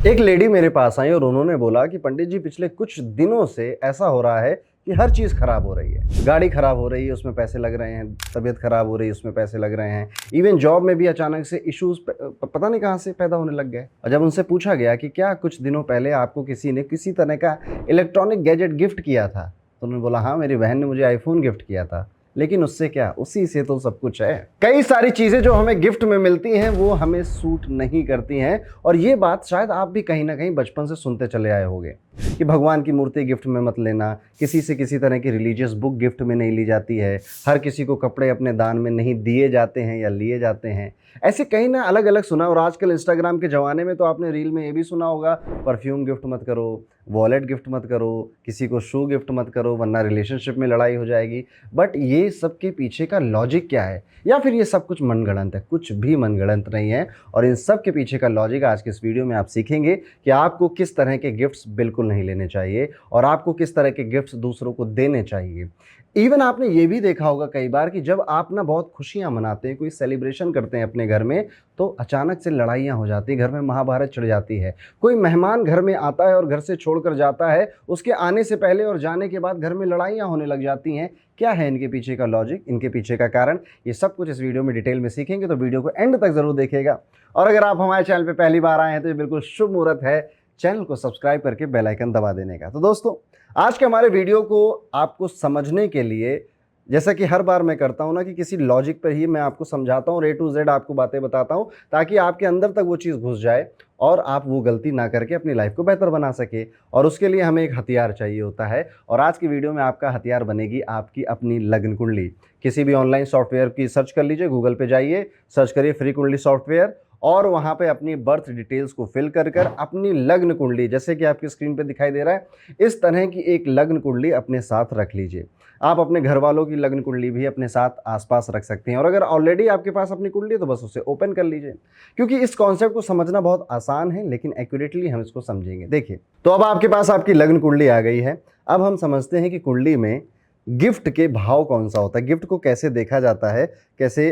एक लेडी मेरे पास आई और उन्होंने बोला कि पंडित जी पिछले कुछ दिनों से ऐसा हो रहा है कि हर चीज़ खराब हो रही है। गाड़ी खराब हो रही है, उसमें पैसे लग रहे हैं, तबीयत खराब हो रही है, उसमें पैसे लग रहे हैं, इवन जॉब में भी अचानक से इश्यूज पता नहीं कहाँ से पैदा होने लग गए। और जब उनसे पूछा गया कि क्या कुछ दिनों पहले आपको किसी ने किसी तरह का इलेक्ट्रॉनिक गैजेट गिफ्ट किया था, तो उन्होंने बोला हाँ, मेरी बहन ने मुझे आईफोन गिफ्ट किया था। लेकिन उससे क्या, उसी से तो सब कुछ है। कई सारी चीजें जो हमें गिफ्ट में मिलती हैं वो हमें सूट नहीं करती हैं। और ये बात शायद आप भी कहीं ना कहीं बचपन से सुनते चले आए होंगे कि भगवान की मूर्ति गिफ्ट में मत लेना, किसी से किसी तरह की रिलीजियस बुक गिफ्ट में नहीं ली जाती है, हर किसी को कपड़े अपने दान में नहीं दिए जाते हैं या लिए जाते हैं। ऐसे कहीं ना अलग अलग सुना। और आजकल इंस्टाग्राम के ज़माने में तो आपने रील में ये भी सुना होगा, परफ्यूम गिफ्ट मत करो, वॉलेट गिफ्ट मत करो, किसी को शू गिफ्ट मत करो वरना रिलेशनशिप में लड़ाई हो जाएगी। बट ये सब के पीछे का लॉजिक क्या है, या फिर ये सब कुछ मनगढ़ंत है? कुछ भी मनगढ़ंत नहीं है। और इन सब के पीछे का लॉजिक आज के इस वीडियो में आप सीखेंगे कि आपको किस तरह के गिफ्ट्स बिल्कुल नहीं लेने चाहिए और आपको किस तरह के गिफ्ट्स दूसरों को देने चाहिए। इवन आपने ये भी देखा होगा कई बार कि जब आप ना बहुत खुशियां मनाते हैं, कोई सेलिब्रेशन करते हैं अपने घर में, तो अचानक से लड़ाइयां हो जाती हैं, घर में महाभारत छिड़ जाती है। कोई मेहमान घर में आता है और घर से छोड़कर जाता है, उसके आने से पहले और जाने के बाद घर में लड़ाइयां होने लग जाती हैं। क्या है इनके पीछे का लॉजिक, इनके पीछे का कारण, ये सब कुछ इस वीडियो में डिटेल में सीखेंगे, तो वीडियो को एंड तक जरूर देखिएगा। और अगर आप हमारे चैनल पर पहली बार आए हैं तो ये बिल्कुल शुभ मुहूर्त है चैनल को सब्सक्राइब करके बेल आइकन दबा देने का। तो दोस्तों, आज के हमारे वीडियो को आपको समझने के लिए, जैसा कि हर बार मैं करता हूं ना, कि किसी लॉजिक पर ही मैं आपको समझाता हूं और A to Z आपको बातें बताता हूं, ताकि आपके अंदर तक वो चीज़ घुस जाए और आप वो गलती ना करके अपनी लाइफ को बेहतर बना सके। और उसके लिए हमें एक हथियार चाहिए होता है, और आज की वीडियो में आपका हथियार बनेगी आपकी अपनी लग्न कुंडली। किसी भी ऑनलाइन सॉफ्टवेयर की सर्च कर लीजिए, गूगल पे जाइए, सर्च करिए फ्री कुंडली सॉफ्टवेयर, और वहाँ पे अपनी बर्थ डिटेल्स को फिल कर कर अपनी लग्न कुंडली, जैसे कि आपकी स्क्रीन पे दिखाई दे रहा है, इस तरह की एक लग्न कुंडली अपने साथ रख लीजिए। आप अपने घर वालों की लग्न कुंडली भी अपने साथ आसपास रख सकते हैं, और अगर ऑलरेडी आपके पास अपनी कुंडली है तो बस उसे ओपन कर लीजिए, क्योंकि इस कॉन्सेप्ट को समझना बहुत आसान है, लेकिन एक्यूरेटली हम इसको समझेंगे। देखिए, तो अब आपके पास आपकी लग्न कुंडली आ गई है। अब हम समझते हैं कि कुंडली में गिफ्ट के भाव कौन सा होता है, गिफ्ट को कैसे देखा जाता है, कैसे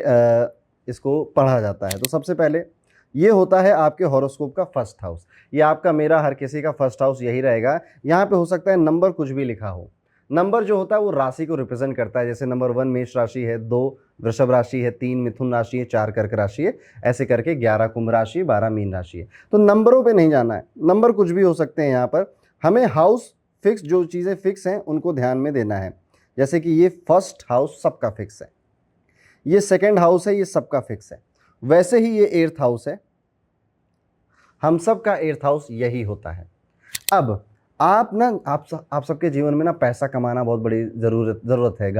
इसको पढ़ा जाता है। तो सबसे पहले ये होता है आपके हॉरोस्कोप का फर्स्ट हाउस। ये आपका, मेरा, हर किसी का फर्स्ट हाउस यही रहेगा। यहाँ पे हो सकता है नंबर कुछ भी लिखा हो। नंबर जो होता है वो राशि को रिप्रेजेंट करता है। जैसे नंबर 1 मेष राशि है, 2 वृषभ राशि है, 3 मिथुन राशि है, 4 कर्क राशि है, ऐसे करके 11 कुंभ राशि है, 12 मीन राशि है। तो नंबरों पे नहीं जाना है, नंबर कुछ भी हो सकते हैं। यहाँ पर हमें हाउस फिक्स, जो चीज़ें फिक्स हैं उनको ध्यान में देना है। जैसे कि ये फर्स्ट हाउस सबका फिक्स है, ये सेकेंड हाउस है, ये सबका फिक्स है। वैसे ही ये 8th हाउस है, हम सब का 8th हाउस यही होता है। अब आप सबके जीवन में ना पैसा कमाना बहुत बड़ी ज़रूरत है।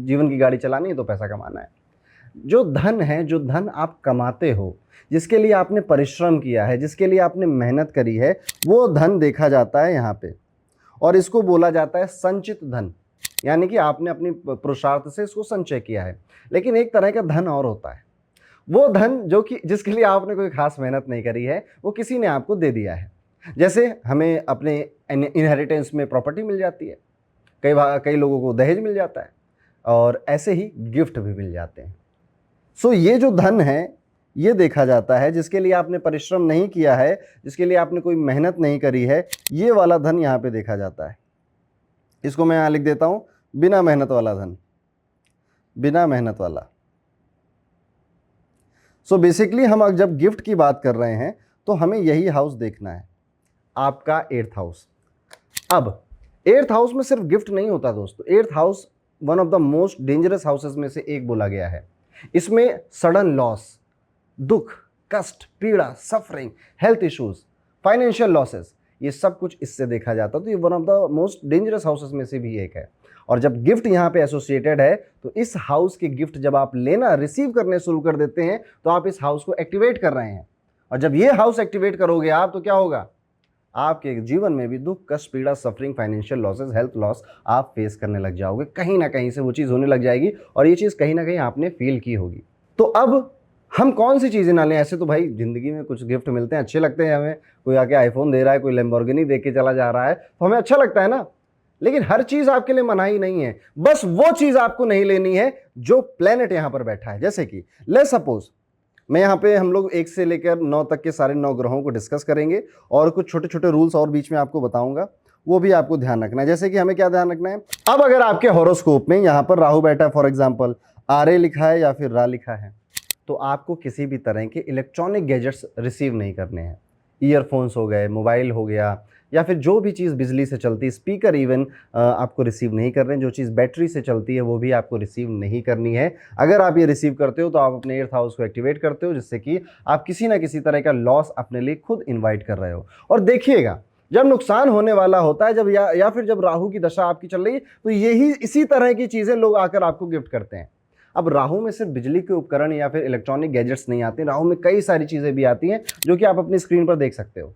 जीवन की गाड़ी चलानी है तो पैसा कमाना है। जो धन है, जो धन आप कमाते हो, जिसके लिए आपने परिश्रम किया है, जिसके लिए आपने मेहनत करी है, वो धन देखा जाता है यहाँ पे, और इसको बोला जाता है संचित धन। यानी कि आपने अपनी पुरुषार्थ से इसको संचय किया है। लेकिन एक तरह का धन और होता है, वो धन जो कि जिसके लिए आपने कोई खास मेहनत नहीं करी है, वो किसी ने आपको दे दिया है। जैसे हमें अपने इनहेरिटेंस में प्रॉपर्टी मिल जाती है, कई लोगों को दहेज मिल जाता है, और ऐसे ही गिफ्ट भी मिल जाते हैं। सो ये जो धन है, ये देखा जाता है जिसके लिए आपने परिश्रम नहीं किया है, जिसके लिए आपने कोई मेहनत नहीं करी है, ये वाला धन यहाँ पे देखा जाता है। इसको मैं यहाँ लिख देता हूँ, बिना मेहनत वाला धन, बिना मेहनत वाला। सो बेसिकली हम जब गिफ्ट की बात कर रहे हैं तो हमें यही हाउस देखना है, आपका 8th हाउस। अब 8th हाउस में सिर्फ गिफ्ट नहीं होता दोस्तों। 8th house one of the most dangerous houses में से एक बोला गया है। इसमें सडन लॉस, दुख, कष्ट, पीड़ा, suffering, health issues, financial losses, ये सब कुछ इससे देखा जाता है। तो ये one of the most dangerous houses में से भी एक है। और जब गिफ्ट यहाँ पे एसोसिएटेड है, तो इस हाउस के गिफ्ट जब आप लेना, रिसीव करने शुरू कर देते हैं, तो आप इस हाउस को एक्टिवेट कर रहे हैं। और जब ये हाउस एक्टिवेट करोगे आप, तो क्या होगा, आपके जीवन में भी दुख, कष्ट, पीड़ा, suffering, financial losses, health loss आप फेस करने लग जाओगे। कहीं ना कहीं से वो चीज़ होने लग जाएगी, और ये चीज़ कहीं ना कहीं आपने फील की होगी। तो अब हम कौन सी चीज़ें ना लें? ऐसे तो भाई ज़िंदगी में कुछ गिफ्ट मिलते हैं, अच्छे लगते हैं हमें। कोई आके आईफोन दे रहा है, कोई लैम्बोर्गिनी दे के चला जा रहा है, तो हमें अच्छा लगता है ना। लेकिन हर चीज़ आपके लिए मनाही नहीं है। बस वो चीज़ आपको नहीं लेनी है जो प्लेनेट यहाँ पर बैठा है। जैसे कि लेट्स सपोज मैं यहाँ पे हम लोग 1 से लेकर 9 तक के सारे 9 ग्रहों को डिस्कस करेंगे और कुछ छोटे छोटे रूल्स और बीच में आपको बताऊंगा, वो भी आपको ध्यान रखना है। जैसे कि हमें क्या ध्यान रखना है, अब अगर आपके हॉरोस्कोप में यहाँ पर राहु बैठा है, फॉर एग्जाम्पल आर्य लिखा है या फिर रा लिखा है, तो आपको किसी भी तरह के इलेक्ट्रॉनिक गैजेट्स रिसीव नहीं करने हैं। ईयरफोन्स हो गए, मोबाइल हो गया, या फिर जो भी चीज़ बिजली से चलती है, स्पीकर इवन आपको रिसीव नहीं कर रहे हैं। जो चीज़ बैटरी से चलती है वो भी आपको रिसीव नहीं करनी है। अगर आप ये रिसीव करते हो तो आप अपने 8th हाउस को एक्टिवेट करते हो, जिससे कि आप किसी ना किसी तरह का लॉस अपने लिए खुद इन्वाइट कर रहे हो। और देखिएगा, जब नुकसान होने वाला होता है, जब या फिर जब राहु की दशा आपकी चल रही है, तो यही इसी तरह की चीज़ें लोग आकर आपको गिफ्ट करते हैं। अब राहु में सिर्फ बिजली के उपकरण या फिर इलेक्ट्रॉनिक गैजेट्स नहीं आते, राहु में कई सारी चीज़ें भी आती हैं जो कि आप अपनी स्क्रीन पर देख सकते हो।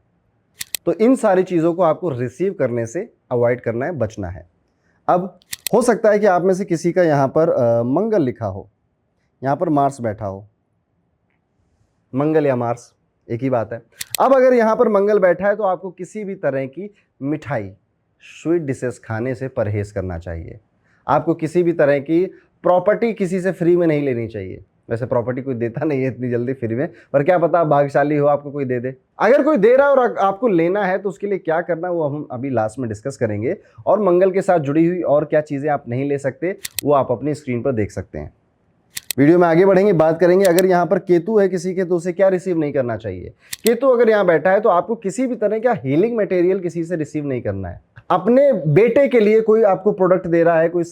तो इन सारी चीज़ों को आपको रिसीव करने से अवॉइड करना है, बचना है। अब हो सकता है कि आप में से किसी का यहाँ पर मंगल लिखा हो, यहाँ पर मार्स बैठा हो, मंगल या मार्स एक ही बात है। अब अगर यहाँ पर मंगल बैठा है तो आपको किसी भी तरह की मिठाई, स्वीट डिशेस खाने से परहेज करना चाहिए। आपको किसी भी तरह की प्रॉपर्टी किसी से फ्री में नहीं लेनी चाहिए। वैसे प्रॉपर्टी कोई देता नहीं है इतनी जल्दी फ्री में, पर क्या पता आप भाग्यशाली हो, आपको कोई दे दे। अगर कोई दे रहा है और आपको लेना है तो उसके लिए क्या करना है वो हम अभी लास्ट में डिस्कस करेंगे। और मंगल के साथ जुड़ी हुई और क्या चीज़ें आप नहीं ले सकते वो आप अपनी स्क्रीन पर देख सकते हैं। वीडियो में आगे बढ़ेंगे, बात करेंगे अगर यहाँ पर केतु है किसी के तो उसे क्या रिसीव नहीं करना चाहिए। केतु अगर यहाँ बैठा है तो आपको किसी भी तरह का हीलिंग मटेरियल किसी से रिसीव नहीं करना है। अपने बेटे के लिए कोई आपको प्रोडक्ट दे रहा है, कोई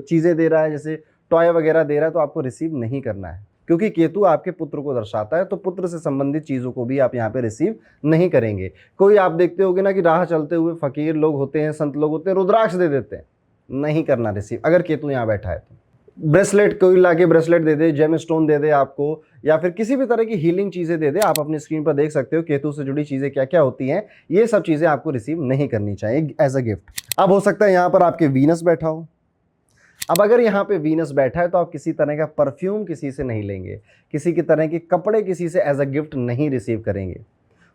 चीज़ें दे रहा है, जैसे टॉय वगैरह दे रहा है, तो आपको रिसीव नहीं करना है, क्योंकि केतु आपके पुत्र को दर्शाता है। तो पुत्र से संबंधित चीज़ों को भी आप यहाँ पे रिसीव नहीं करेंगे। कोई आप देखते होगे ना कि राह चलते हुए फकीर लोग होते हैं, संत लोग होते हैं, रुद्राक्ष दे देते हैं, नहीं करना रिसीव अगर केतु यहाँ बैठा है तो। ब्रेसलेट कोई लाके ब्रेसलेट दे दे, जेम स्टोन दे दे आपको, या फिर किसी भी तरह की हीलिंग चीज़ें दे दे, आप अपनी स्क्रीन पर देख सकते हो केतु से जुड़ी चीज़ें क्या क्या होती हैं। ये सब चीज़ें आपको रिसीव नहीं करनी चाहिए एज अ गिफ्ट। अब हो सकता है यहाँ पर आपके वीनस बैठा हो। अब अगर यहाँ पे वीनस बैठा है तो आप किसी तरह का परफ्यूम किसी से नहीं लेंगे, किसी की तरह के कपड़े किसी से एज अ गिफ्ट नहीं रिसीव करेंगे।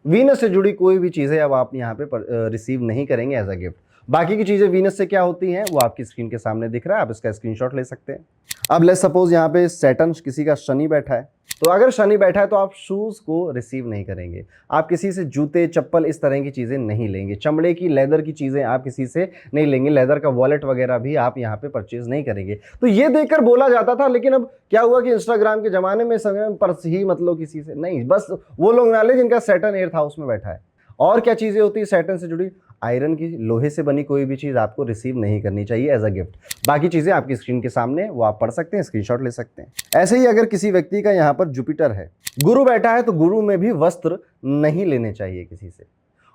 वीनस से जुड़ी कोई भी चीज़ें अब आप यहाँ पे रिसीव नहीं करेंगे एज अ गिफ्ट। बाकी की चीज़ें वीनस से क्या होती हैं वो आपकी स्क्रीन के सामने दिख रहा है, आप इसका स्क्रीनशॉट ले सकते हैं। अब लेट्स सपोज यहाँ पे सैटर्न किसी का शनि बैठा है, तो अगर शनि बैठा है तो आप शूज़ को रिसीव नहीं करेंगे। आप किसी से जूते, चप्पल, इस तरह की चीज़ें नहीं लेंगे। चमड़े की, लेदर की चीज़ें आप किसी से नहीं लेंगे। लेदर का वॉलेट वगैरह भी आप यहाँ पे परचेज नहीं करेंगे। तो ये देखकर बोला जाता था, लेकिन अब क्या हुआ कि इंस्टाग्राम के ज़माने में समय पर्स ही मतलब किसी से नहीं, बस वो लोग ना ले जिनका सैटर्न 8th हाउस में बैठा है। और क्या चीज़ें होती है सैटर्न से जुड़ी, आयरन की, लोहे से बनी कोई भी चीज़ आपको रिसीव नहीं करनी चाहिए एज अ गिफ्ट। बाकी चीज़ें आपकी स्क्रीन के सामने, वो आप पढ़ सकते हैं, स्क्रीनशॉट ले सकते हैं। ऐसे ही अगर किसी व्यक्ति का यहाँ पर जुपिटर है, गुरु बैठा है, तो गुरु में भी वस्त्र नहीं लेने चाहिए किसी से।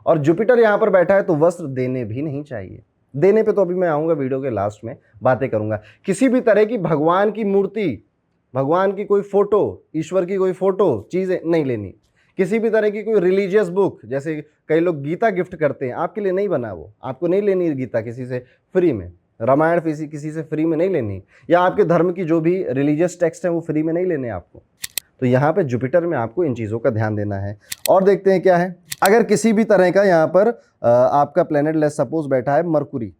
और जुपिटर यहाँ पर बैठा है तो वस्त्र देने भी नहीं चाहिए। देने पे तो अभी मैं आऊँगा, वीडियो के लास्ट में बातें करूँगा। किसी भी तरह की भगवान की मूर्ति, भगवान की कोई फोटो, ईश्वर की कोई फोटो, चीज़ें नहीं लेनी। किसी भी तरह की कोई रिलीजियस बुक, जैसे कई लोग गीता गिफ्ट करते हैं, आपके लिए नहीं बना वो, आपको नहीं लेनी गीता किसी से फ्री में, रामायण किसी से फ्री में नहीं लेनी, या आपके धर्म की जो भी रिलीजियस टेक्स्ट हैं वो फ्री में नहीं लेने आपको। तो यहाँ पे जुपिटर में आपको इन चीज़ों का ध्यान देना है। और देखते हैं क्या है, अगर किसी भी तरह का यहाँ पर आपका प्लेनेट लेट्स सपोज बैठा है मरकुरी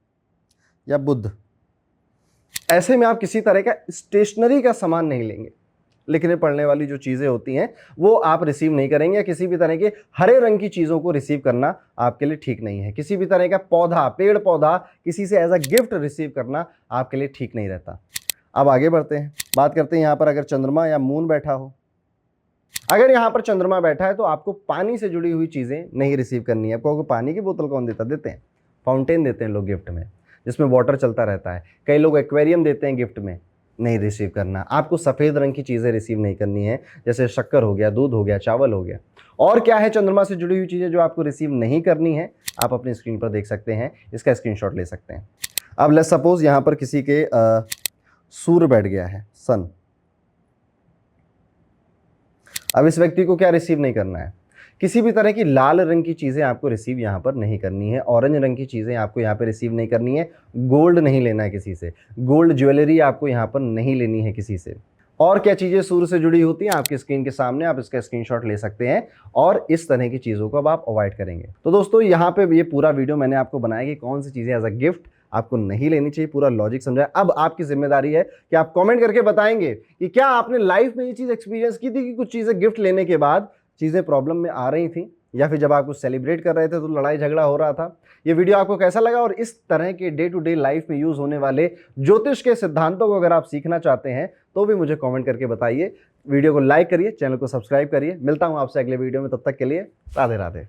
या बुध, ऐसे में आप किसी तरह का स्टेशनरी का सामान नहीं लेंगे। लिखने पढ़ने वाली जो चीज़ें होती हैं वो आप रिसीव नहीं करेंगे, या किसी भी तरह के हरे रंग की चीज़ों को रिसीव करना आपके लिए ठीक नहीं है। किसी भी तरह का पौधा, पेड़ पौधा किसी से एज अ गिफ्ट रिसीव करना आपके लिए ठीक नहीं रहता। अब आगे बढ़ते हैं, बात करते हैं यहाँ पर अगर चंद्रमा या मून बैठा हो। अगर यहाँ पर चंद्रमा बैठा है तो आपको पानी से जुड़ी हुई चीज़ें नहीं रिसीव करनी है। आपको पानी की बोतल कौन देता, देते हैं, फाउंटेन देते हैं लोग गिफ्ट में, जिसमें वाटर चलता रहता है। कई लोग एक्वेरियम देते हैं गिफ्ट में, नहीं रिसीव करना। आपको सफ़ेद रंग की चीज़ें रिसीव नहीं करनी है, जैसे शक्कर हो गया, दूध हो गया, चावल हो गया। और क्या है चंद्रमा से जुड़ी हुई चीज़ें जो आपको रिसीव नहीं करनी है, आप अपनी स्क्रीन पर देख सकते हैं, इसका स्क्रीनशॉट ले सकते हैं। अब लेट्स सपोज यहाँ पर किसी के सूर्य बैठ गया है, सन। अब इस व्यक्ति को क्या रिसीव नहीं करना है, किसी भी तरह की लाल रंग की चीज़ें आपको रिसीव यहाँ पर नहीं करनी है। ऑरेंज रंग की चीज़ें आपको यहाँ पर रिसीव नहीं करनी है। गोल्ड नहीं लेना है किसी से, गोल्ड ज्वेलरी आपको यहाँ पर नहीं लेनी है किसी से। और क्या चीज़ें सूर्य से जुड़ी होती हैं आपकी स्क्रीन के सामने, आप इसका स्क्रीनशॉट ले सकते हैं। और इस तरह की चीज़ों को अब आप अवॉइड करेंगे। तो दोस्तों यहाँ पे ये पूरा वीडियो मैंने आपको बनाया कि कौन सी चीज़ें एज अ गिफ्ट आपको नहीं लेनी चाहिए, पूरा लॉजिक समझाया। अब आपकी जिम्मेदारी है कि आप कमेंट करके बताएंगे कि क्या आपने लाइफ में ये चीज़ एक्सपीरियंस की थी कि कुछ चीज़ें गिफ्ट लेने के बाद चीज़ें प्रॉब्लम में आ रही थी, या फिर जब आप कुछ सेलिब्रेट कर रहे थे तो लड़ाई झगड़ा हो रहा था। ये वीडियो आपको कैसा लगा, और इस तरह के डे टू डे लाइफ में यूज होने वाले ज्योतिष के सिद्धांतों को अगर आप सीखना चाहते हैं तो भी मुझे कमेंट करके बताइए। वीडियो को लाइक करिए, चैनल को सब्सक्राइब करिए। मिलता हूं आपसे अगले वीडियो में, तब तक के लिए राधे राधे।